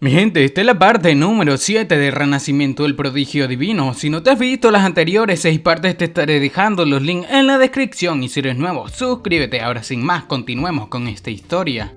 Mi gente, esta es la parte número 7 de Renacimiento del Prodigio Divino. Si no te has visto las anteriores 6 partes, te estaré dejando los links en la descripción. Y si eres nuevo, suscríbete. Ahora sin más, continuemos con esta historia.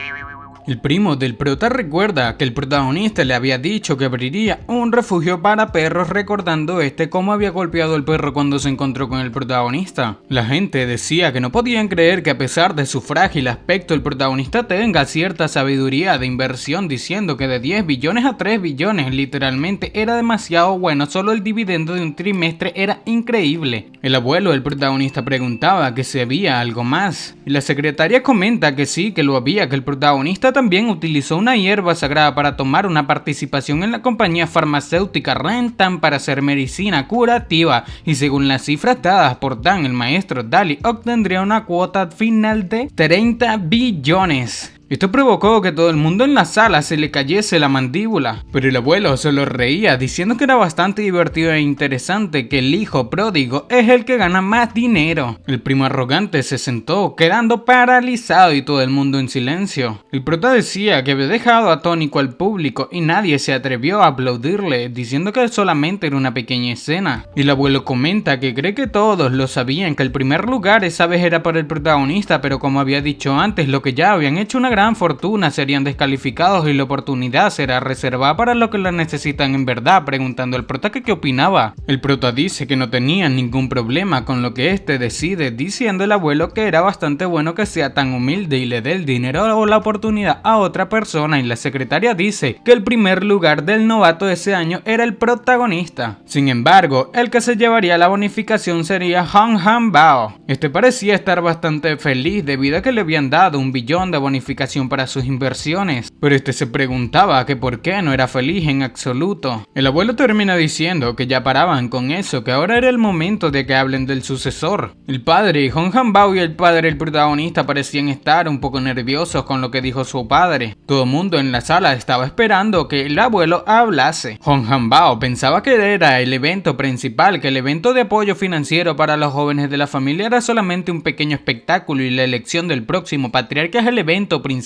El primo del prota recuerda que el protagonista le había dicho que abriría un refugio para perros, recordando cómo había golpeado al perro cuando se encontró con el protagonista. La gente decía que no podían creer que a pesar de su frágil aspecto el protagonista tenga cierta sabiduría de inversión, diciendo que de 10 billones a 3 billones literalmente era demasiado bueno, solo el dividendo de un trimestre era increíble. El abuelo del protagonista preguntaba que si había algo más, y la secretaria comenta que sí, que lo había, que el protagonista también utilizó una hierba sagrada para tomar una participación en la compañía farmacéutica Rentan para hacer medicina curativa, y según las cifras dadas por Dan, el maestro Dali obtendría una cuota final de 30 billones. Esto provocó que todo el mundo en la sala se le cayese la mandíbula, pero el abuelo solo reía, diciendo que era bastante divertido e interesante que el hijo pródigo es el que gana más dinero. El primo arrogante se sentó, quedando paralizado y todo el mundo en silencio. El prota decía que había dejado atónico al público y nadie se atrevió a aplaudirle, diciendo que solamente era una pequeña escena. El abuelo comenta que cree que todos lo sabían, que el primer lugar esa vez era para el protagonista, pero como había dicho antes, lo que ya habían hecho una gran fortuna serían descalificados y la oportunidad será reservada para los que la necesitan en verdad, preguntando al prota que qué opinaba. El prota dice que no tenía ningún problema con lo que decide, diciendo el abuelo que era bastante bueno que sea tan humilde y le dé el dinero o la oportunidad a otra persona, y la secretaria dice que el primer lugar del novato de ese año era el protagonista. Sin embargo, el que se llevaría la bonificación sería Hong Han Bao. Parecía estar bastante feliz debido a que le habían dado 1 billón de bonificación para sus inversiones, pero se preguntaba que por qué no era feliz en absoluto. El abuelo termina diciendo que ya paraban con eso, que ahora era el momento de que hablen del sucesor. El padre Hong Han Bao y el padre del protagonista parecían estar un poco nerviosos con lo que dijo su padre. Todo el mundo en la sala estaba esperando que el abuelo hablase. Hong Han Bao pensaba que era el evento principal, que el evento de apoyo financiero para los jóvenes de la familia era solamente un pequeño espectáculo y la elección del próximo patriarca es el evento principal,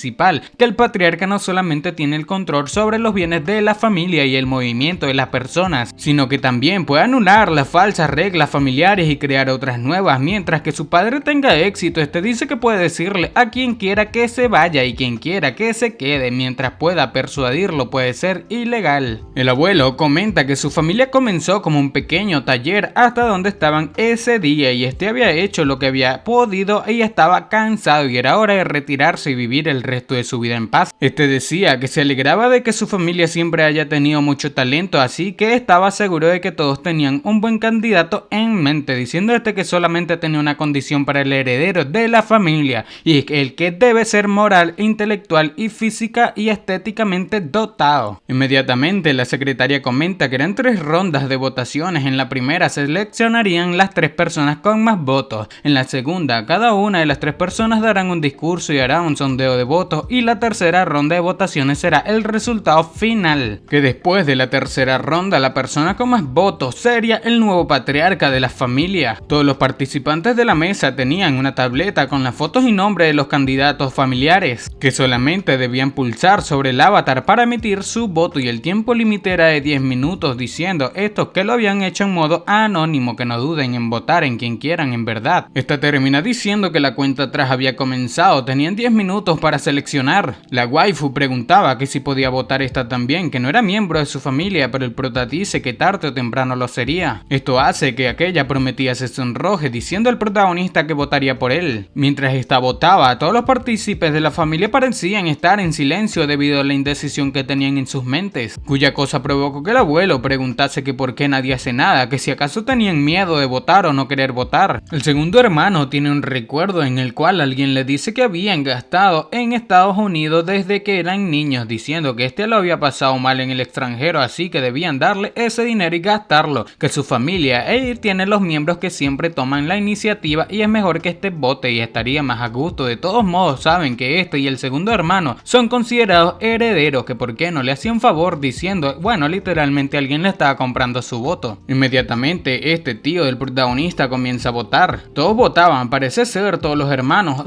que el patriarca no solamente tiene el control sobre los bienes de la familia y el movimiento de las personas, sino que también puede anular las falsas reglas familiares y crear otras nuevas. Mientras que su padre tenga éxito, dice que puede decirle a quien quiera que se vaya y quien quiera que se quede, mientras pueda persuadirlo puede ser ilegal. El abuelo comenta que su familia comenzó como un pequeño taller hasta donde estaban ese día, y había hecho lo que había podido y estaba cansado y era hora de retirarse y vivir el resto de su vida en paz. Decía que se alegraba de que su familia siempre haya tenido mucho talento, así que estaba seguro de que todos tenían un buen candidato en mente, diciendo que solamente tenía una condición para el heredero de la familia, y es el que debe ser moral, intelectual y física y estéticamente dotado. Inmediatamente la secretaria comenta que eran 3 rondas de votaciones. En la primera se seleccionarían las 3 personas con más votos, en la segunda cada una de las 3 personas darán un discurso y hará un sondeo de votos, y la tercera ronda de votaciones será el resultado final, que después de la tercera ronda la persona con más votos sería el nuevo patriarca de la familia. Todos los participantes de la mesa tenían una tableta con las fotos y nombres de los candidatos familiares, que solamente debían pulsar sobre el avatar para emitir su voto, y el tiempo límite era de 10 minutos, diciendo estos que lo habían hecho en modo anónimo que no duden en votar en quien quieran en verdad. Termina diciendo que la cuenta atrás había comenzado, tenían 10 minutos para seleccionar. La waifu preguntaba que si podía votar también, que no era miembro de su familia, pero el prota dice que tarde o temprano lo sería. Esto hace que aquella prometida se sonroje, diciendo al protagonista que votaría por él. Mientras votaba, todos los partícipes de la familia parecían estar en silencio debido a la indecisión que tenían en sus mentes, cuya cosa provocó que el abuelo preguntase que por qué nadie hace nada, que si acaso tenían miedo de votar o no querer votar. El segundo hermano tiene un recuerdo en el cual alguien le dice que habían gastado en Estados Unidos desde que eran niños, diciendo que lo había pasado mal en el extranjero, así que debían darle ese dinero y gastarlo, que su familia tiene los miembros que siempre toman la iniciativa y es mejor que vote y estaría más a gusto. De todos modos saben que y el segundo hermano son considerados herederos, que por qué no le hacían favor, diciendo, bueno, literalmente alguien le estaba comprando su voto. Inmediatamente tío del protagonista comienza a votar. Todos votaban, parece ser todos los hermanos,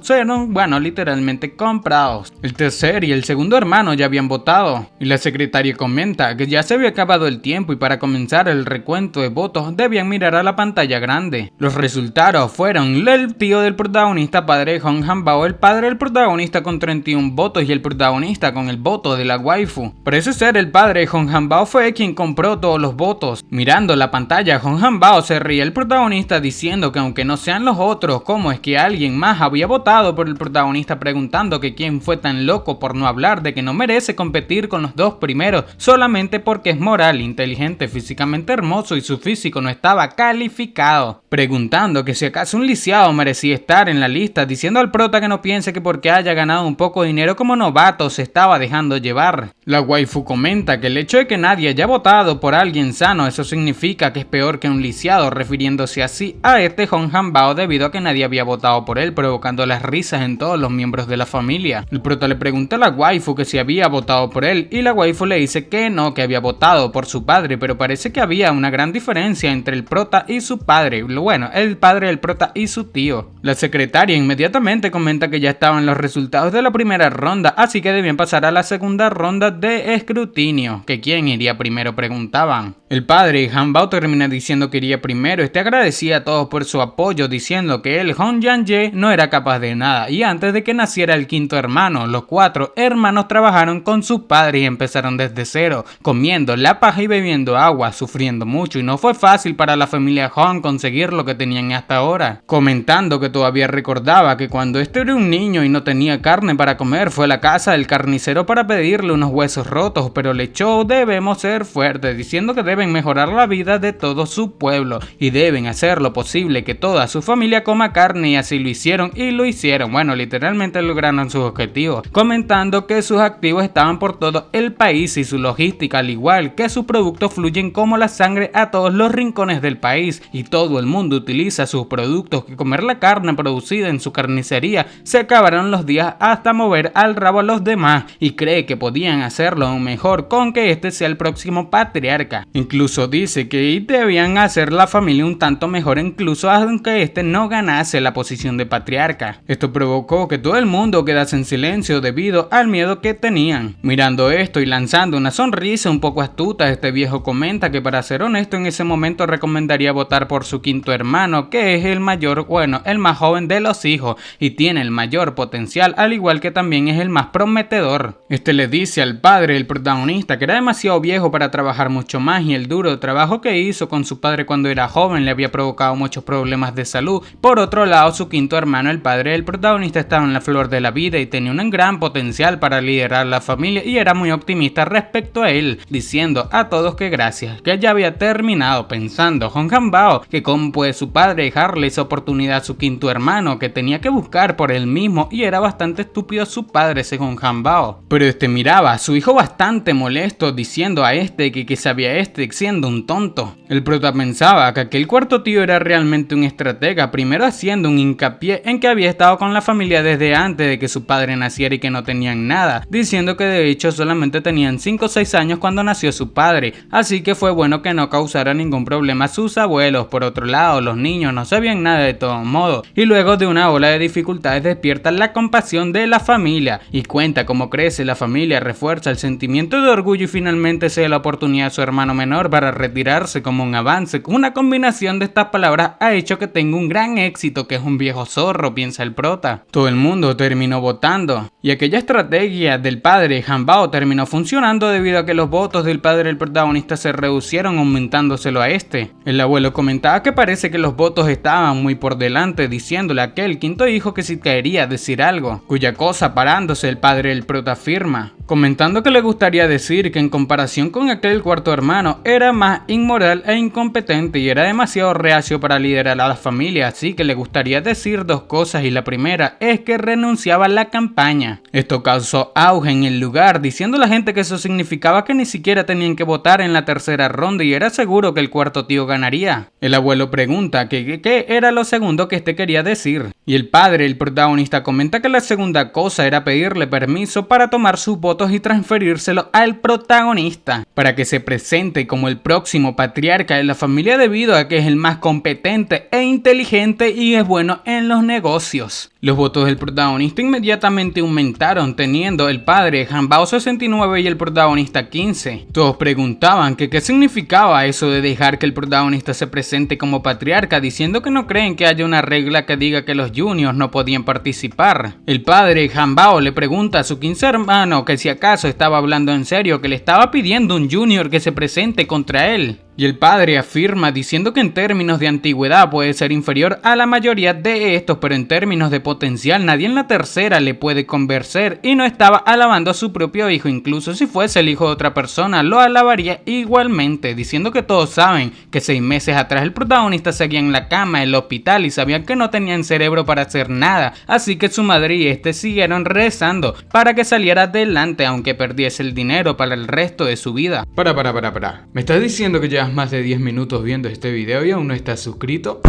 bueno, literalmente comprados. El tercer y el segundo hermano ya habían votado, y la secretaria comenta que ya se había acabado el tiempo y para comenzar el recuento de votos debían mirar a la pantalla grande. Los resultados fueron el tío del protagonista, padre Hong Han-bao, el padre del protagonista con 31 votos y el protagonista con el voto de la waifu. Parece ser el padre Hong Han-bao fue quien compró todos los votos. Mirando la pantalla, Hong Han-bao se ríe el protagonista diciendo que aunque no sean los otros, cómo es que alguien más había votado por el protagonista, preguntando que quién fue tan loco por no hablar de que no merece competir con los dos primeros solamente porque es moral, inteligente, físicamente hermoso y su físico no estaba calificado, preguntando que si acaso un lisiado merecía estar en la lista, diciendo al prota que no piense que porque haya ganado un poco de dinero como novato se estaba dejando llevar. La waifu comenta que el hecho de que nadie haya votado por alguien sano, eso significa que es peor que un lisiado, refiriéndose así a este Hong Han-bao debido a que nadie había votado por él, provocando las risas en todos los miembros de la familia. El prota le pregunta a la waifu que si había votado por él y la waifu le dice que no, que había votado por su padre, pero parece que había una gran diferencia entre el prota y su padre, bueno, el padre del prota y su tío. La secretaria inmediatamente comenta que ya estaban los resultados de la primera ronda, así que debían pasar a la segunda ronda de escrutinio, que quién iría primero preguntaban. El padre Han-bao termina diciendo que iría primero, agradecía a todos por su apoyo, diciendo que él, Hong Yang-ye, no era capaz de nada, y antes de que naciera el quinto hermano, los 4 hermanos trabajaron con sus padres y empezaron desde cero, comiendo la paja y bebiendo agua, sufriendo mucho, y no fue fácil para la familia Hong conseguir lo que tenían hasta ahora, comentando que todavía recordaba que cuando este era un niño y no tenía carne para comer, fue a la casa del carnicero para pedirle unos huesos rotos, pero le echó debemos ser fuertes, diciendo que deben mejorar la vida de todo su pueblo y deben hacer lo posible que toda su familia coma carne, y así lo hicieron y lo hicieron, bueno, literalmente lograron sus objetivos, comentando que sus activos estaban por todo el país y su logística, al igual que sus productos, fluyen como la sangre a todos los rincones del país y todo el mundo utiliza sus productos, que comer la carne producida en su carnicería se acabaron los días hasta mover al rabo a los demás, y cree que podían hacerlo aún mejor con que este sea el próximo patriarca. Incluso dice que debían hacer la familia un tanto mejor, incluso aunque este no ganase la posición de patriarca. Esto provocó que todo el mundo quedase en silencio debido al miedo que tenían. Mirando esto y lanzando una sonrisa un poco astuta, este viejo comenta que para ser honesto en ese momento recomendaría votar por su quinto hermano, que es el mayor, bueno, el más joven de los hijos y tiene el mayor potencial, al igual que también es el más prometedor. Este le dice al padre, el protagonista, que era demasiado viejo para trabajar mucho más y el duro trabajo que hizo con su padre cuando era joven le había provocado muchos problemas de salud. Por otro lado, su quinto hermano, el padre del protagonista, estaba en la flor de la vida y tenía un gran potencial para liderar la familia y era muy optimista respecto a él, diciendo a todos que gracias, que ya había terminado, pensando Hong Han-bao que cómo puede su padre dejarle esa oportunidad a su quinto hermano, que tenía que buscar por él mismo, y era bastante estúpido su padre según Han-bao. Pero este miraba a su hijo bastante molesto, diciendo a este que sabía siendo un tonto. El prota pensaba que aquel cuarto tío era realmente un estratega, primero haciendo un hincapié en que había estado con la familia desde antes de que su padre naciera y que no tenían nada, diciendo que de hecho solamente tenían 5 o 6 años cuando nació su padre, así que fue bueno que no causara ningún problema a sus abuelos. Por otro lado, los niños no sabían nada de todo modo, y luego de una ola de dificultades despiertan la compasión de la familia y cuenta cómo crece la familia, refuerza el sentimiento de orgullo y finalmente se da la oportunidad a su hermano menor para retirarse como un avance. Una combinación de estas palabras ha hecho que tenga un gran éxito, que es un viejo zorro, piensa el prota. Todo el mundo terminó votando y aquella estrategia del padre Han-bao terminó funcionando debido a que los votos del padre del protagonista se reducieron, aumentándoselo a este. El abuelo comentaba que parece que los votos estaban muy por delante, diciéndole a aquel quinto hijo que si quería decir algo, cuya cosa parándose el padre del prota afirma, comentando que le gustaría decir que en comparación con aquel cuarto hermano era más inmoral e incompetente y era demasiado reacio para liderar a la familia, así que le gustaría decir dos cosas, y la primera es que renunciaba a la campaña. Esto causó auge en el lugar, diciendo a la gente que eso significaba que ni siquiera tenían que votar en la tercera ronda y era seguro que el cuarto tío ganaría. El abuelo pregunta que qué era lo segundo que este quería decir. Y el padre, el protagonista, comenta que la segunda cosa era pedirle permiso para tomar sus votos y transferírselo al protagonista, para que se presente como el próximo patriarca de la familia debido a que es el más competente e inteligente y es bueno en los negocios. Los votos del protagonista inmediatamente aumentaron, teniendo el padre Hanbao 69 y el protagonista 15. Todos preguntaban que qué significaba eso de dejar que el protagonista se presente como patriarca, diciendo que no creen que haya una regla que diga que los juniors no podían participar. El padre Hanbao le pregunta a su 15 hermano que si acaso estaba hablando en serio, que le estaba pidiendo un junior que se presente contra él. Y el padre afirma diciendo que en términos de antigüedad puede ser inferior a la mayoría de estos, pero en términos de potencial nadie en la tercera le puede convencer, y no estaba alabando a su propio hijo. Incluso si fuese el hijo de otra persona lo alabaría igualmente, diciendo que todos saben que 6 meses atrás el protagonista seguía en la cama del hospital y sabían que no tenían cerebro para hacer nada, así que su madre y siguieron rezando para que saliera adelante aunque perdiese el dinero para el resto de su vida. Para. ¿Me estás diciendo que ya más de 10 minutos viendo este video y aún no estás suscrito?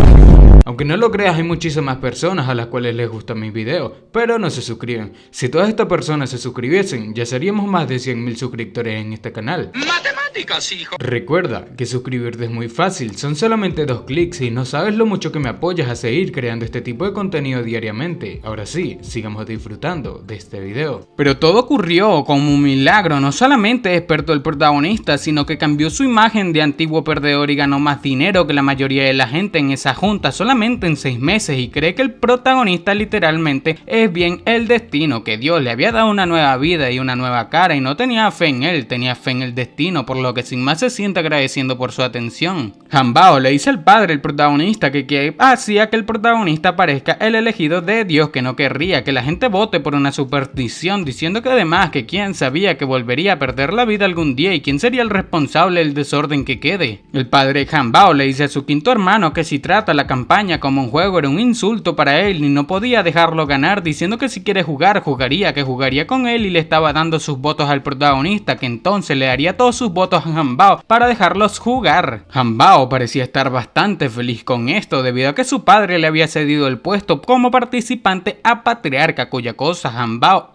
Aunque no lo creas, hay muchísimas personas a las cuales les gustan mis videos, pero no se suscriben. Si todas estas personas se suscribiesen, ya seríamos más de 100.000 suscriptores en este canal. ¡Matemáticas, hijo! Recuerda que suscribirte es muy fácil, son solamente 2 clics y no sabes lo mucho que me apoyas a seguir creando este tipo de contenido diariamente. Ahora sí, sigamos disfrutando de este video. Pero todo ocurrió como un milagro. No solamente despertó el protagonista, sino que cambió su imagen de antiguo perdedor y ganó más dinero que la mayoría de la gente en esa junta solamente en 6 meses, y cree que el protagonista literalmente es bien el destino, que Dios le había dado una nueva vida y una nueva cara y no tenía fe en él, tenía fe en el destino, por lo que sin más se siente agradeciendo por su atención. Hanbao le dice al padre, el protagonista, que hacía que el protagonista parezca el elegido de Dios, que no querría que la gente vote por una superstición, diciendo que además que quién sabía que volvería a perder la vida algún día y quién sería el responsable del desorden que quede. El padre Hanbao le dice a su 5.º hermano que si trata la campaña como un juego era un insulto para él y no podía dejarlo ganar, diciendo que si quiere jugar, jugaría, que jugaría con él, y le estaba dando sus votos al protagonista, que entonces le daría todos sus votos a Hanbao para dejarlos jugar. Hanbao parecía estar bastante feliz con esto, debido a que su padre le había cedido el puesto como participante a patriarca, cuya cosa Hanbao,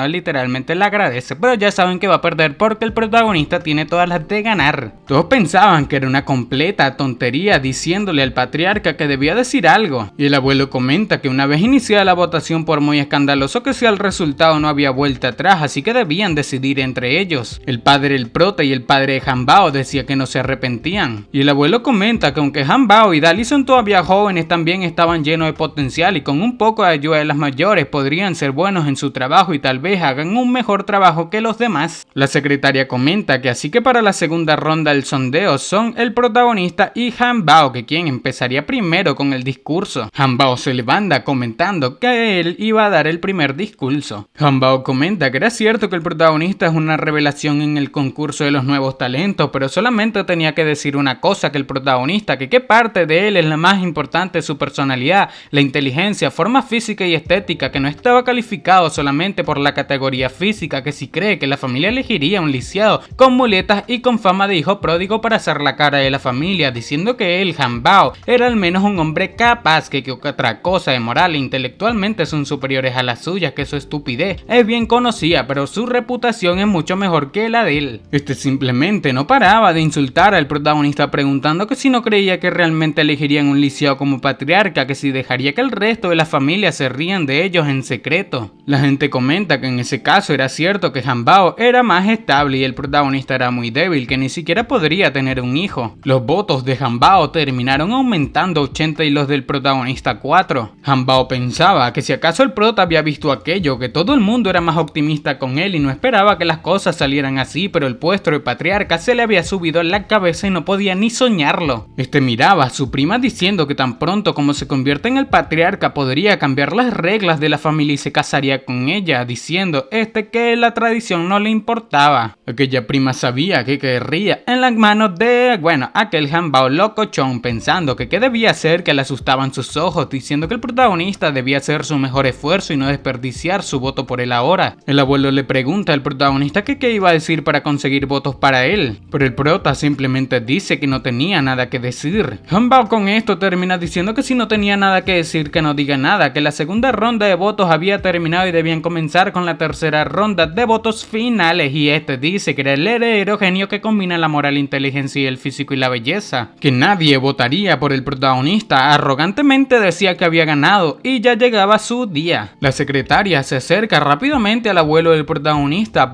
literalmente le agradece, pero ya saben que va a perder porque el protagonista tiene todas las de ganar. Todos pensaban que era una completa tontería, diciéndole al patriarca que debía decir algo, y el abuelo comenta que una vez iniciada la votación, por muy escandaloso que sea el resultado, no había vuelta atrás, así que debían decidir entre ellos. El padre el prota y el padre Hanbao decía que no se arrepentían, y el abuelo comenta que aunque Hanbao y Dali son todavía jóvenes, también estaban llenos de potencial y con un poco de ayuda de las mayores podrían ser buenos en su trabajo y tal vez hagan un mejor trabajo que los demás. La secretaria comenta que así que para la segunda ronda del sondeo son el protagonista y Hanbao, que quien empezaría primero con el discurso. Hanbao se levanta comentando que él iba a dar el primer discurso. Hanbao comenta que era cierto que el protagonista es una revelación en el concurso de los nuevos talentos, pero solamente tenía que decir una cosa, que el protagonista, que qué parte de él es la más importante, su personalidad, la inteligencia, forma física y estética, que no estaba calificado solamente por la categoría física, que si cree que la familia elegiría un lisiado con muletas y con fama de hijo pródigo para hacer la cara de la familia, diciendo que él, Hanbao, era al menos un hombre capaz, que otra cosa de moral e intelectualmente son superiores a las suyas, que su estupidez es bien conocida, pero su reputación es mucho mejor que la de él. Simplemente no paraba de insultar al protagonista, preguntando que si no creía que realmente elegirían un lisiado como patriarca, que si dejaría que el resto de la familia se rían de ellos en secreto. La gente comenta que en ese caso era cierto que Hanbao era más estable y el protagonista era muy débil, que ni siquiera podría tener un hijo. Los votos de Hanbao terminaron aumentando 80 y los del protagonista 4. Hanbao pensaba que si acaso el prota había visto aquello, que todo el mundo era más optimista con él y no esperaba que las cosas salieran así, pero el puesto de patriarca se le había subido en la cabeza y no podía ni soñarlo. Miraba a su prima diciendo que tan pronto como se convierte en el patriarca podría cambiar las reglas de la familia y se casaría con ella, diciendo que la tradición no le importaba. Aquella prima sabía que querría en las manos de, aquel Hanbao locochón, pensando que qué debía hacer, que le asustaban sus ojos, diciendo que el protagonista debía hacer su mejor esfuerzo y no desperdiciar su voto por él ahora. El abuelo le pregunta al protagonista que qué iba a decir para conseguir votos para él, pero el prota simplemente dice que no tenía nada que decir. Hanbao con esto termina diciendo que si no tenía nada que decir, que no diga nada, que la segunda ronda de votos había terminado y debían comenzar con la tercera ronda de votos finales, y este dice que era el heredero genio que combina la moral, inteligencia y el físico y la belleza, que nadie votaría por el protagonista. Arrogantemente decía que había ganado y ya llegaba su día. La secretaria se acerca rápidamente al abuelo del protagonista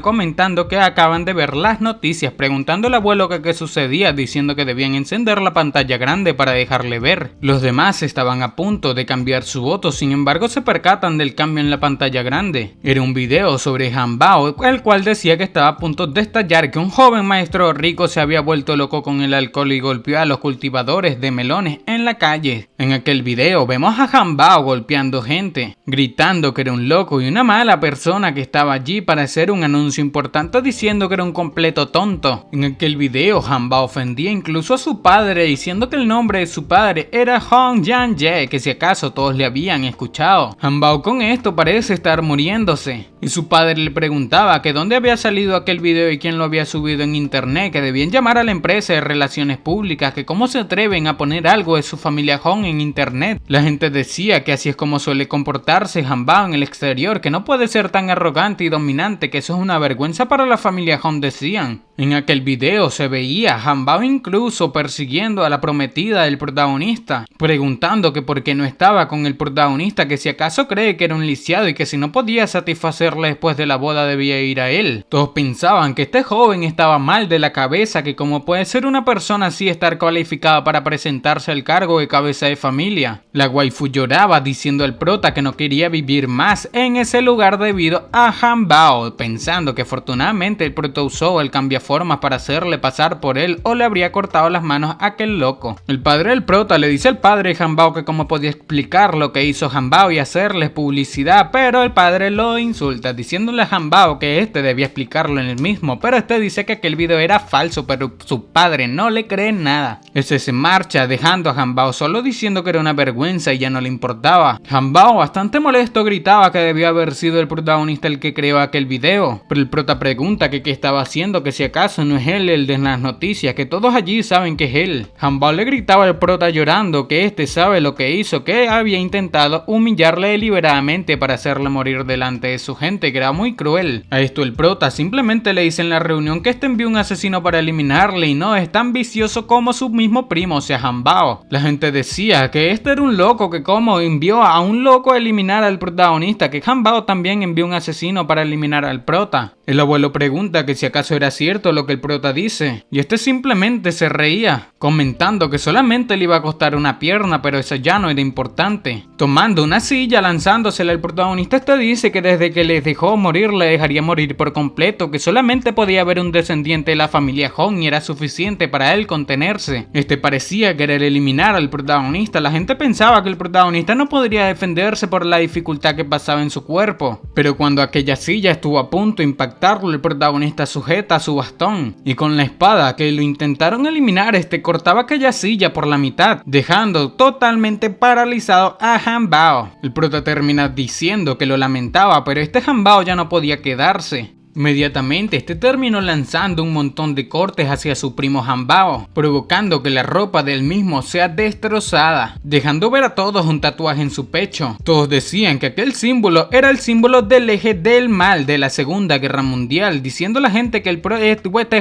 comentando que acaban de ver las noticias, preguntando al abuelo que qué sucedía, diciendo que debían encender la pantalla grande para dejarle ver. Los demás estaban a punto de cambiar su voto, sin embargo se percatan del cambio en la pantalla grande. Era un video sobre Hanbao, el cual decía que estaba a punto de estallar, que un joven maestro rico se había vuelto loco con el alcohol y golpeó a los cultivadores de melones en la calle. En aquel video vemos a Hanbao golpeando gente, gritando que era un loco y una mala persona que estaba allí para hacer un anuncio importante, diciendo que era un completo tonto. En aquel video Hanbao ofendía incluso a su padre, diciendo que el nombre de su padre era Hong Yang-ye, que si acaso todos le habían escuchado. Hanbao con esto parece estar muriéndose, y su padre le preguntaba que dónde había salido aquel video y quién lo había subido en internet, que debían llamar a la empresa de relaciones públicas, que cómo se atreven a poner algo de su familia Hong en internet. La gente decía que así es como suele comportarse Hanbao en el exterior, que no puede ser tan arrogante y dominante, que eso es una vergüenza para la familia Hong, decían. En aquel video se veía a Hanbao incluso persiguiendo a la prometida del protagonista, preguntando que por qué no estaba con el protagonista, que si acaso cree que era un lisiado y que si no podía satisfacerle después de la boda debía ir a él. Todos pensaban que este joven estaba mal de la cabeza, que cómo puede ser una persona así estar cualificada para presentarse al cargo de cabeza de familia. La waifu lloraba diciendo al prota que no quería vivir más en ese lugar debido a Hanbao, pensando que afortunadamente el prota usó el cambiaformas para hacerle pasar por él o le habría cortado las manos a aquel loco. El padre del prota le dice al padre de Hanbao que cómo podía explicar lo que hizo Hanbao y hacerle publicidad, pero el padre lo insulta diciéndole a Hanbao que este debía explicarlo en el mismo, pero este dice que aquel video era falso, pero su padre no le cree nada. Ese se marcha dejando a Hanbao solo, diciendo que era una vergüenza y ya no le importaba. Hanbao, bastante molesto, gritaba que debió haber sido el protagonista el que creó aquel video, pero el prota pregunta que qué estaba haciendo, que si acaso no es él el de las noticias, que todos allí saben que es él. Hanbao le gritaba al prota llorando que este sabe lo que hizo, que había intentado humillarle deliberadamente para hacerle morir delante de su gente, que era muy cruel. A esto el prota simplemente le dice en la reunión que este envió un asesino para eliminarle y no es tan vicioso como su mismo primo, o sea Hanbao. La gente decía que este era un loco, que como envió a un loco a eliminar al protagonista, que Hanbao también envió un asesino para eliminar al prota. El abuelo pregunta que si acaso era cierto lo que el prota dice, y este simplemente se reía, comentando que solamente le iba a costar una pierna, pero eso ya no era importante. Tomando una silla, lanzándosela al protagonista, este dice que desde que les dejó morir le dejaría morir por completo, que solamente podía haber un descendiente de la familia Hong y era suficiente para él contenerse. Este parecía querer eliminar al protagonista. La gente pensaba que el protagonista no podría defenderse por la dificultad que pasaba en su cuerpo, pero cuando aquella silla estuvo a punto de impactarlo, el protagonista sujeta su bastón y con la espada que lo intentaron eliminar, cortaba aquella silla por la mitad, dejando totalmente paralizado a Hanbao. El prota termina diciendo que lo lamentaba, pero Hanbao ya no podía quedarse. Inmediatamente terminó lanzando un montón de cortes hacia su primo Hanbao, provocando que la ropa del mismo sea destrozada, dejando ver a todos un tatuaje en su pecho. Todos decían que aquel símbolo era el símbolo del eje del mal de la Segunda Guerra Mundial, diciendo la gente que el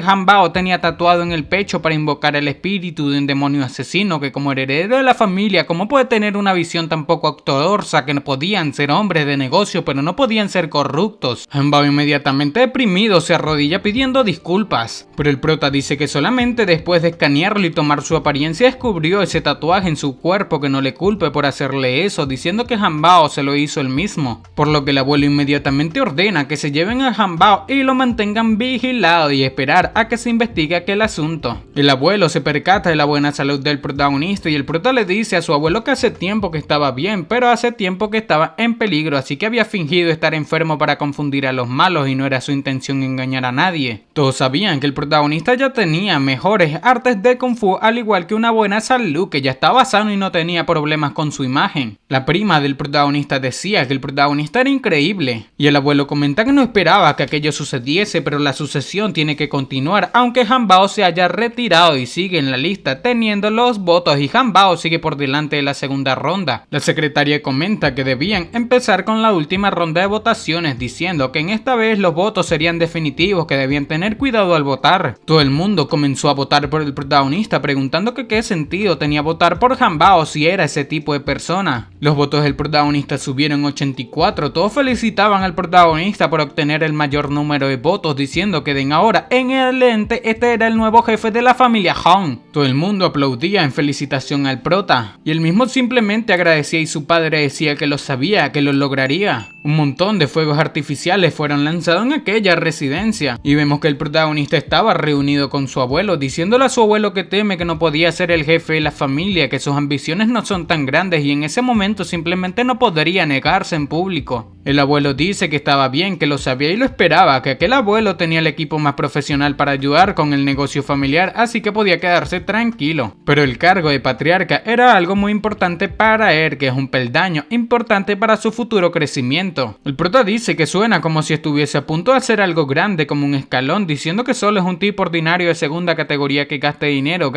Hanbao tenía tatuado en el pecho para invocar el espíritu de un demonio asesino, que como heredero de la familia, ¿cómo puede tener una visión tan poco ortodoxa, que no podían ser hombres de negocio pero no podían ser corruptos? Hanbao inmediatamente deprimido se arrodilla pidiendo disculpas, pero el prota dice que solamente después de escanearlo y tomar su apariencia descubrió ese tatuaje en su cuerpo, que no le culpe por hacerle eso, diciendo que Hanbao se lo hizo él mismo, por lo que el abuelo inmediatamente ordena que se lleven a Hanbao y lo mantengan vigilado y esperar a que se investigue aquel asunto. El abuelo se percata de la buena salud del protagonista y el prota le dice a su abuelo que hace tiempo que estaba bien, pero hace tiempo que estaba en peligro, así que había fingido estar enfermo para confundir a los malos y no era su intención engañar a nadie. Todos sabían que el protagonista ya tenía mejores artes de Kung Fu, al igual que una buena salud, que ya estaba sano y no tenía problemas con su imagen. La prima del protagonista decía que el protagonista era increíble, y el abuelo comenta que no esperaba que aquello sucediese, pero la sucesión tiene que continuar, aunque Han Bao se haya retirado y sigue en la lista teniendo los votos, y Han Bao sigue por delante de la segunda ronda. La secretaria comenta que debían empezar con la última ronda de votaciones, diciendo que en esta vez los votos serían definitivos, que debían tener cuidado al votar. Todo el mundo comenzó a votar por el protagonista, preguntando que qué sentido tenía votar por Han Bao si era ese tipo de persona. Los votos del protagonista subieron 84, todos felicitaban al protagonista por obtener el mayor número de votos, diciendo que de ahora en adelante este era el nuevo jefe de la familia Han. Todo el mundo aplaudía en felicitación al prota, y él mismo simplemente agradecía, y su padre decía que lo sabía, que lo lograría. Un montón de fuegos artificiales fueron lanzados en aquella residencia, y vemos que el protagonista estaba reunido con su abuelo, diciéndole a su abuelo que teme que no podía ser el jefe de la familia, que sus ambiciones no son tan grandes y en ese momento simplemente no podría negarse en público. El abuelo dice que estaba bien, que lo sabía y lo esperaba, que aquel abuelo tenía el equipo más profesional para ayudar con el negocio familiar, así que podía quedarse tranquilo. Pero el cargo de patriarca era algo muy importante para él, que es un peldaño importante para su futuro crecimiento. El prota dice que suena como si estuviese a punto de hacer algo grande, como un escalón, diciendo que solo es un tipo ordinario de segunda categoría que gasta dinero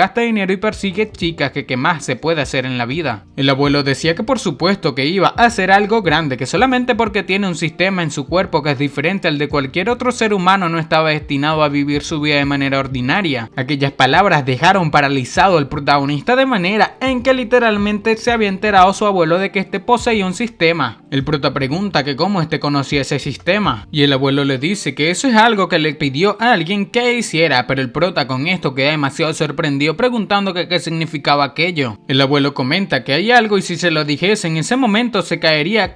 y persigue chicas, que más se puede hacer en la vida. El abuelo decía que por supuesto que iba a hacer algo grande, que solamente porque tiene un sistema en su cuerpo que es diferente al de cualquier otro ser humano no estaba destinado a vivir su vida de manera ordinaria. Aquellas palabras dejaron paralizado al protagonista de manera en que literalmente se había enterado su abuelo de que este poseía un sistema. El prota pregunta que cómo este conocía ese sistema, y el abuelo le dice que eso es algo que le pidió a alguien que hiciera, pero el prota con esto queda demasiado sorprendido preguntando que qué significaba aquello. El abuelo comenta que hay algo y si se lo dijese en ese momento se caería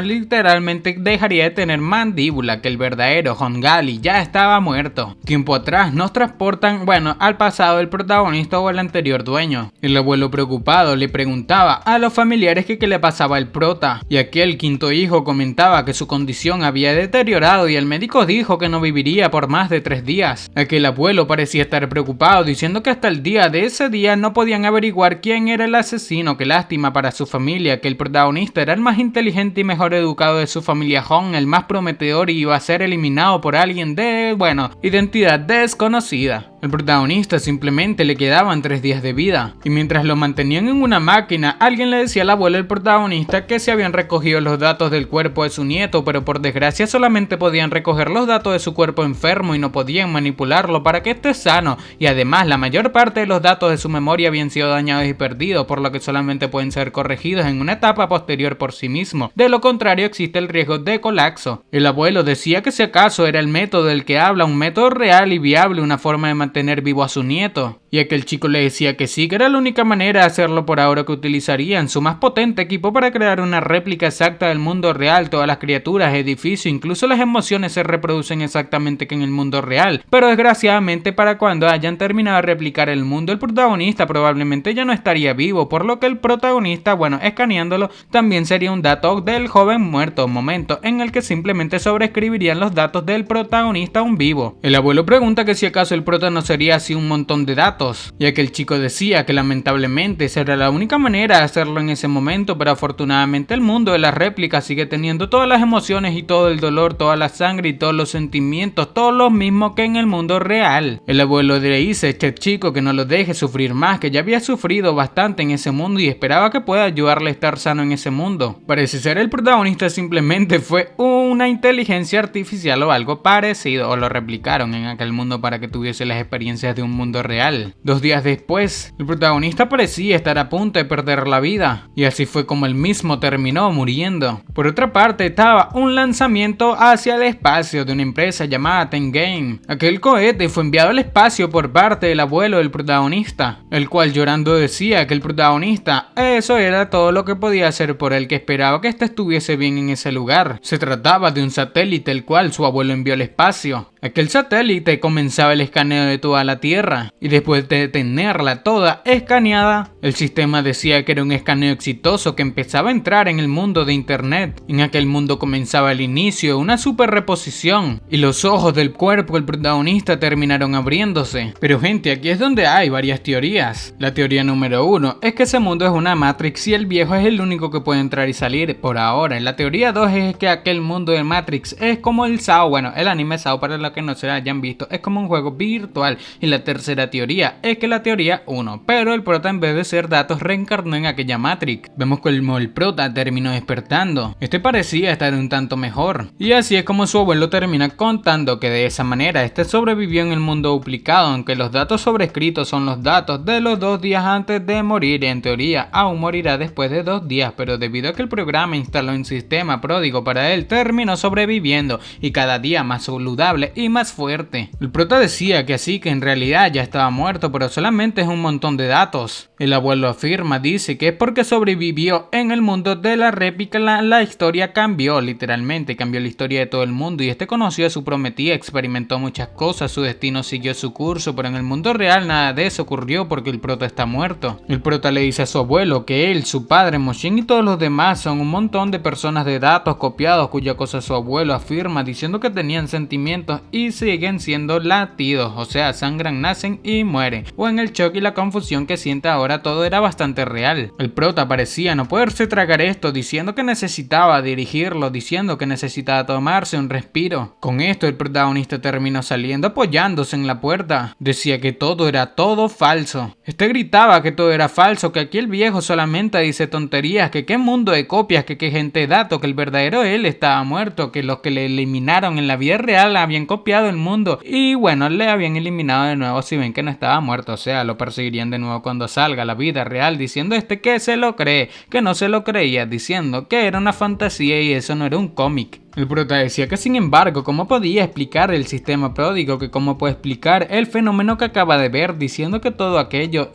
literalmente dejaría de tener mandíbula, que el verdadero Hongali ya estaba muerto. Tiempo atrás nos transportan, al pasado del protagonista o el anterior dueño. El abuelo preocupado le preguntaba a los familiares que qué le pasaba al prota, y aquel quinto hijo comentaba que su condición había deteriorado y el médico dijo que no viviría por más de 3 días. Aquel abuelo parecía estar preocupado, diciendo que hasta el día de ese día no podían averiguar quién era el asesino. Qué lástima para su familia, que el protagonista era el más inteligente y mejor educado de su familia Han, el más prometedor, y iba a ser eliminado por alguien de, identidad desconocida. El protagonista simplemente le quedaban 3 días de vida, y mientras lo mantenían en una máquina, alguien le decía al abuelo del protagonista que se habían recogido los datos del cuerpo de su nieto, pero por desgracia solamente podían recoger los datos de su cuerpo enfermo y no podían manipularlo para que esté sano, y además la mayor parte de los datos de su memoria habían sido dañados y perdidos, por lo que solamente pueden ser corregidos en una etapa posterior por sí mismo. De lo contrario existe el riesgo de colapso. El abuelo decía que si acaso era el método del que habla, un método real y viable, una forma de mantener vivo a su nieto. Y aquel chico le decía que sí, que era la única manera de hacerlo por ahora, que utilizarían su más potente equipo para crear una réplica exacta del mundo real. Todas las criaturas, edificios, incluso las emociones se reproducen exactamente que en el mundo real. Pero desgraciadamente para cuando hayan terminado de replicar el mundo, el protagonista probablemente ya no estaría vivo, por lo que el protagonista, escaneándolo, también sería un dato del joven muerto, momento en el que simplemente sobreescribirían los datos del protagonista aún vivo. El abuelo pregunta que si acaso el prota no sería así un montón de datos, ya que el chico decía que lamentablemente esa era la única manera de hacerlo en ese momento, pero afortunadamente el mundo de las réplicas sigue teniendo todas las emociones y todo el dolor, toda la sangre y todos los sentimientos, todos los mismos que en el mundo real. El abuelo le dice a este chico que no lo deje sufrir más, que ya había sufrido bastante en ese mundo y esperaba que pueda ayudarle a estar sano en ese mundo. Parece ser el protagonista simplemente fue una inteligencia artificial o algo parecido, o lo replicaron en aquel mundo para que tuviese las experiencias de un mundo real. 2 días después, el protagonista parecía estar a punto de perder la vida, y así fue como él mismo terminó muriendo. Por otra parte, estaba un lanzamiento hacia el espacio de una empresa llamada Tengen. Aquel cohete fue enviado al espacio por parte del abuelo del protagonista, el cual llorando decía que el protagonista, eso era todo lo que podía hacer por él, que esperaba que éste estuviese bien en ese lugar. Se trataba de un satélite el cual su abuelo envió al espacio. Aquel satélite comenzaba el escaneo de toda la Tierra y después de tenerla toda escaneada, el sistema decía que era un escaneo exitoso que empezaba a entrar en el mundo de internet. En aquel mundo comenzaba el inicio de una super reposición y los ojos del cuerpo del protagonista terminaron abriéndose. Pero gente, aquí es donde hay varias teorías. La teoría número 1 es que ese mundo es una Matrix y el viejo es el único que puede entrar y salir por ahora. La teoría 2 es que aquel mundo de Matrix es como el SAO, bueno, el anime SAO, para los que no se lo hayan visto, es como un juego virtual. Y la tercera teoría es que la teoría 1, pero el prota en vez de ser datos reencarnó en aquella Matrix. Vemos como el prota terminó despertando. Este parecía estar un tanto mejor. Y así es como su abuelo termina contando que de esa manera este sobrevivió en el mundo duplicado, aunque los datos sobrescritos son los datos de los 2 días antes de morir. En teoría aún morirá después de 2 días, pero debido a que el programa instaló un sistema pródigo para él, terminó sobreviviendo y cada día más saludable y más fuerte. El prota decía que así que en realidad ya estaba muerto, pero solamente es un montón de datos. El abuelo afirma, dice que es porque sobrevivió en el mundo de la réplica, la historia cambió, literalmente cambió la historia de todo el mundo y este conoció a su prometida, experimentó muchas cosas, su destino siguió su curso, pero en el mundo real nada de eso ocurrió porque el prota está muerto. El prota le dice a su abuelo que él, su padre, Moshin y todos los demás son un montón de personas de datos copiados cuya cosa su abuelo afirma diciendo que tenían sentimientos y siguen siendo latidos, o sea, sangran, nacen y mueren, o en el shock y la confusión que siente ahora todo era bastante real. El prota parecía no poderse tragar esto, diciendo que necesitaba dirigirlo, diciendo que necesitaba tomarse un respiro. Con esto el protagonista terminó saliendo apoyándose en la puerta, decía que todo era todo falso. Este gritaba que todo era falso, que aquí el viejo solamente dice tonterías, que qué mundo de copias, que qué gente de datos, que el verdadero él estaba muerto, que los que le eliminaron en la vida real habían copiado el mundo y bueno, le habían eliminado de nuevo si ven que no estaba muerto, o sea, lo perseguirían de nuevo cuando salga a la vida real, diciendo que se lo cree, que no se lo creía, diciendo que era una fantasía y eso no era un cómic. El prota decía que sin embargo, ¿cómo podía explicar el sistema pródigo? Que cómo puede explicar el fenómeno que acaba de ver, diciendo que todo aquello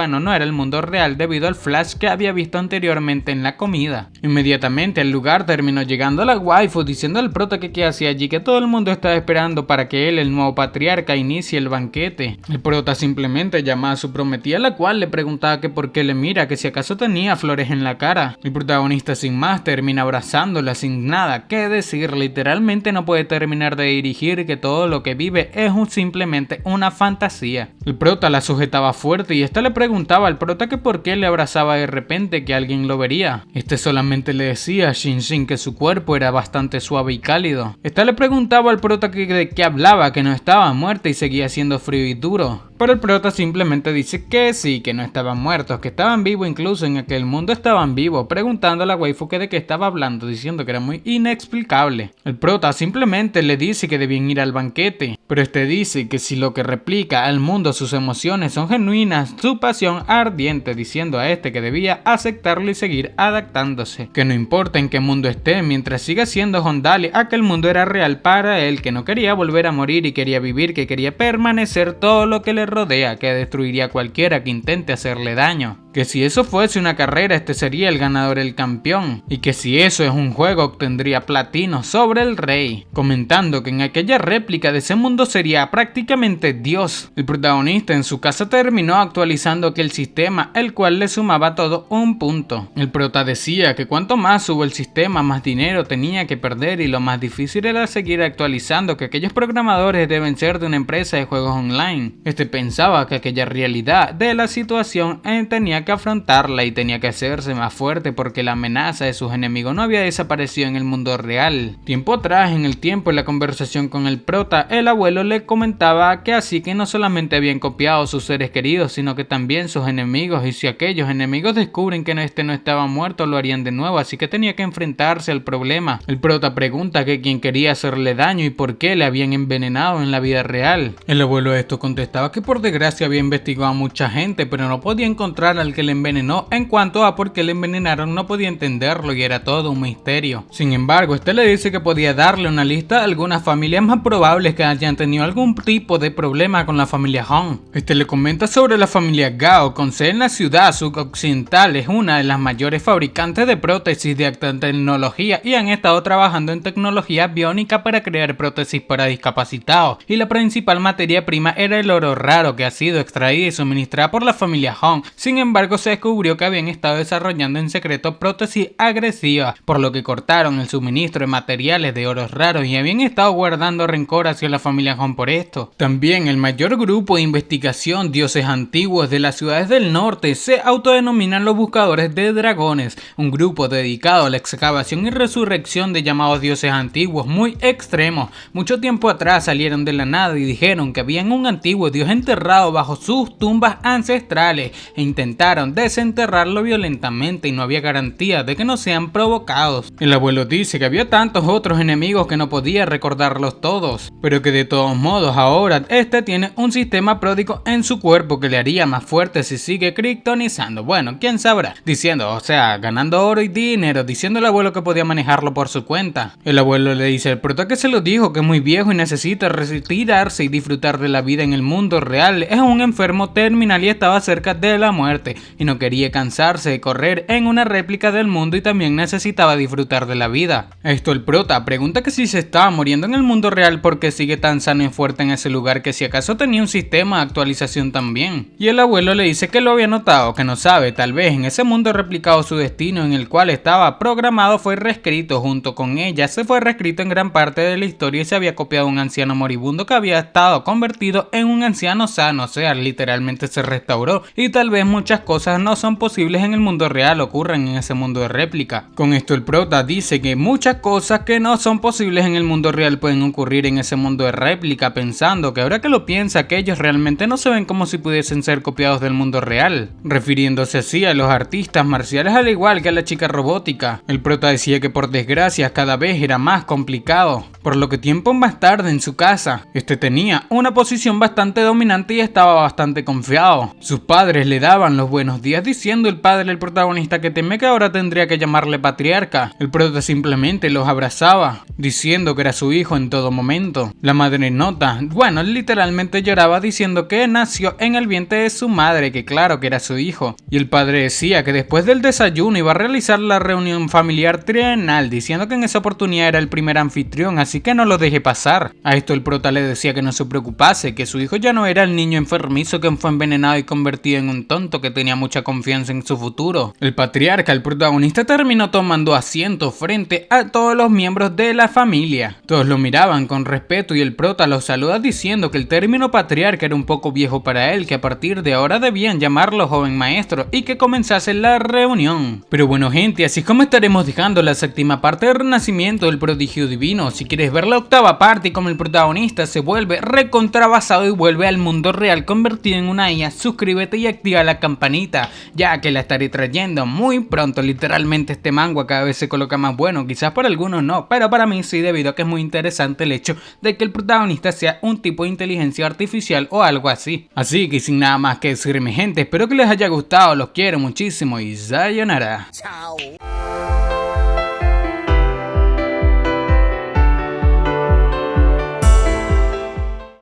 no era el mundo real debido al flash que había visto anteriormente en la comida. Inmediatamente al lugar terminó llegando la waifu diciendo al prota que qué hacía allí, que todo el mundo estaba esperando para que él, el nuevo patriarca, inicie el banquete. El prota simplemente llama a su prometida, la cual le preguntaba que por qué le mira, que si acaso tenía flores en la cara. El protagonista sin más termina abrazándola sin nada que decir, literalmente no puede terminar de dirigir que todo lo que vive es simplemente una fantasía. El prota la sujetaba fuerte y esta le preguntaba al prota que por qué le abrazaba de repente, que alguien lo vería. Este solamente le decía a Shin que su cuerpo era bastante suave y cálido. Esta le preguntaba al prota que de qué hablaba, que no estaba muerta y seguía siendo frío y duro. Pero el prota simplemente dice que sí, que no estaban muertos, que estaban vivos, incluso en aquel mundo estaban vivos, preguntando a la waifu que de qué estaba hablando, diciendo que era muy inexplicable. El prota simplemente le dice que debían ir al banquete, pero este dice que si lo que replica al mundo sus emociones son genuinas, su pasión ardiente, diciendo a este que debía aceptarlo y seguir adaptándose, que no importa en qué mundo esté, mientras siga siendo Hondali, aquel mundo era real para él, que no quería volver a morir y quería vivir, que quería permanecer todo lo que le rodea, que destruiría a cualquiera que intente hacerle daño, que si eso fuese una carrera este sería el ganador, el campeón, y que si eso es un juego obtendría platino sobre el rey, comentando que en aquella réplica de ese mundo sería prácticamente Dios. El protagonista en su casa terminó actualizando aquel sistema, el cual le sumaba todo un punto. El prota decía que cuanto más subo el sistema, más dinero tenía que perder y lo más difícil era seguir actualizando, que aquellos programadores deben ser de una empresa de juegos online. Este pensaba que aquella realidad de la situación tenía que afrontarla y tenía que hacerse más fuerte porque la amenaza de sus enemigos no había desaparecido en el mundo real. Tiempo atrás, en el tiempo en la conversación con el prota, el abuelo le comentaba que así que no solamente habían copiado sus seres queridos, sino que también sus enemigos, y si aquellos enemigos descubren que este no estaba muerto, lo harían de nuevo, así que tenía que enfrentarse al problema. El prota pregunta que quién quería hacerle daño y por qué le habían envenenado en la vida real. El abuelo a esto contestaba que por desgracia había investigado a mucha gente, pero no podía encontrar al que le envenenó. En cuanto a por qué le envenenaron, no podía entenderlo y era todo un misterio. Sin embargo, este le dice que podía darle una lista de algunas familias más probables que hayan tenido algún tipo de problema con la familia Hong. Este le comenta sobre la familia Gao, con sede en la ciudad sudoccidental, es una de las mayores fabricantes de prótesis de alta tecnología y han estado trabajando en tecnología biónica para crear prótesis para discapacitados, y la principal materia prima era el oro raro que ha sido extraída y suministrada por la familia Hong. Sin embargo, se descubrió que habían estado desarrollando en secreto prótesis agresivas, por lo que cortaron el suministro de materiales de oros raros y habían estado guardando rencor hacia la familia Hong por esto. También el mayor grupo de investigación dioses antiguos de las ciudades del norte se autodenominan los buscadores de dragones, un grupo dedicado a la excavación y resurrección de llamados dioses antiguos muy extremos. Mucho tiempo atrás salieron de la nada y dijeron que habían un antiguo dios enterrado bajo sus tumbas ancestrales e intentaron desenterrarlo violentamente y no había garantía de que no sean provocados. El abuelo dice que había tantos otros enemigos que no podía recordarlos todos, pero que de todos modos ahora este tiene un sistema pródigo en su cuerpo que le haría más fuerte si sigue kryptonizando. Bueno, quién sabrá, diciendo, o sea, ganando oro y dinero, diciendo el abuelo que podía manejarlo por su cuenta. El abuelo le dice al prota que se lo dijo, que es muy viejo y necesita retirarse y disfrutar de la vida en el mundo real. Es un enfermo terminal y estaba cerca de la muerte y no quería cansarse de correr en una réplica del mundo y también necesitaba disfrutar de la vida. Esto el prota pregunta que si se estaba muriendo en el mundo real porque sigue tan sano y fuerte en ese lugar, que si acaso tenía un sistema de actualización también. Y el abuelo le dice que lo había notado, que no sabe, tal vez en ese mundo replicado su destino en el cual estaba programado fue reescrito, junto con ella se fue reescrito en gran parte de la historia y se había copiado un anciano moribundo que había estado convertido en un anciano sano, o sea, literalmente se restauró, y tal vez muchas cosas no son posibles en el mundo real ocurren en ese mundo de réplica. Con esto el prota dice que muchas cosas que no son posibles en el mundo real pueden ocurrir en ese mundo de réplica, pensando que ahora que lo piensa que ellos realmente no se ven como si pudiesen ser copiados del mundo real, refiriéndose así a los artistas marciales al igual que a la chica robótica. El prota decía que por desgracia cada vez era más complicado, por lo que tiempo más tarde en su casa, este tenía una posición bastante dominante y estaba bastante confiado. Sus padres le daban los buenos días diciendo el padre del protagonista que teme que ahora tendría que llamarle patriarca. El prota simplemente los abrazaba, diciendo que era su hijo en todo momento. La madre nota, bueno, literalmente lloraba diciendo que nació en el vientre de su madre, que claro que era su hijo. Y el padre decía que después del desayuno iba a realizar la reunión familiar trienal, diciendo que en esa oportunidad era el primer anfitrión, así que no lo deje pasar. A esto el prota le decía que no se preocupase, que su hijo ya no era el niño enfermizo que fue envenenado y convertido en un tonto, que tenía mucha confianza en su futuro. El patriarca, el protagonista, terminó tomando asiento frente a todos los miembros de la familia. Todos lo miraban con respeto y el prota los saluda diciendo que el término patriarca era un poco viejo para él, que a partir de ahora debían llamarlo joven maestro y que comenzase la reunión. Pero bueno gente, así es como estaremos dejando la séptima parte del renacimiento del prodigio divino. Si quieres ver la octava parte y como el protagonista se vuelve recontrabasado y vuelve al mundo real convertido en una IA, suscríbete y activa la campanita, ya que la estaré trayendo muy pronto. Literalmente este manga cada vez se coloca más bueno, quizás para algunos no, pero para mí sí, debido a que es muy interesante el hecho de que el protagonista sea un tipo de inteligencia artificial o algo así. Así que sin nada más que decir mi gente, espero que les haya gustado, los quiero muchísimo y sayonara. Chao.